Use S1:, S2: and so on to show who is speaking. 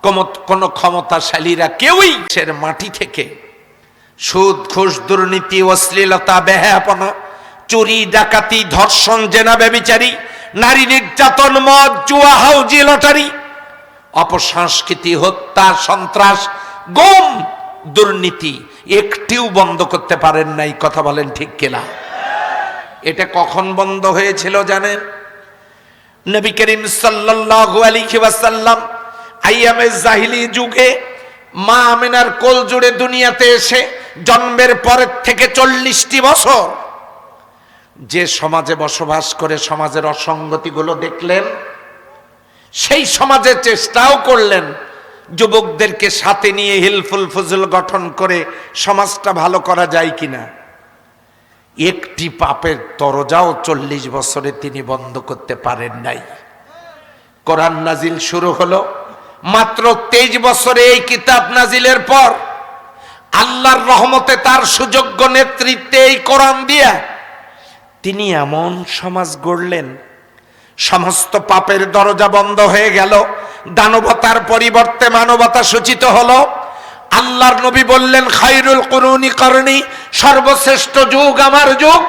S1: কোন ক্ষমতাশালীরা কেউই মাটি থেকে সুদ ঘুষ দুর্নীতি অশ্লীলতা বেহায়াপনা চুরি ডাকাতি ধর্ষণ জেনা ব্যভিচারী নারী নির্যাতন মদ জুয়া হাউজি লটারি অপসংস্কৃতি হত্যা সন্ত্রাস গম দুর্নীতি একটিও বন্ধ করতে পারেন নাই। কথা বলেন ঠিক কিনা? এটা কখন বন্ধ হয়েছিল জানেন? নবী করিম সাল্লাল্লাহু আলাইহি ওয়াসাল্লাম আইয়ামে জাহিলি যুগে মা আমিনার কোল জুড়ে দুনিয়াতে এসে জন্মের পরের থেকে 40টি বছর যে সমাজে বসবাস করে সমাজের অসঙ্গতিগুলো দেখলেন, সেই সমাজে চেষ্টাও করলেন যুবকদেরকে সাথে নিয়ে হিলফুল ফুজুল গঠন করে সমাজটা ভালো করা যায় কিনা। একটি পাপের দরজাও 40 বছরে তিনি বন্ধ করতে পারেন নাই। কোরআন নাজিল শুরু হলো মাত্র 23 বছরে। এই কিতাব নাজিলের পর আল্লাহর রহমতে তার সুযোগ্য নেতৃত্বে এই কোরআন দিয়া তিনি এমন সমাজ গড়লেন, সমস্ত পাপের দরজা বন্ধ হয়ে গেল, দানবতার পরিবর্তে মানবতা সূচিত হলো। আল্লাহর নবী বললেন, খায়রুল কুরুনি করনি, সর্বশ্রেষ্ঠ যুগ আমার যুগ।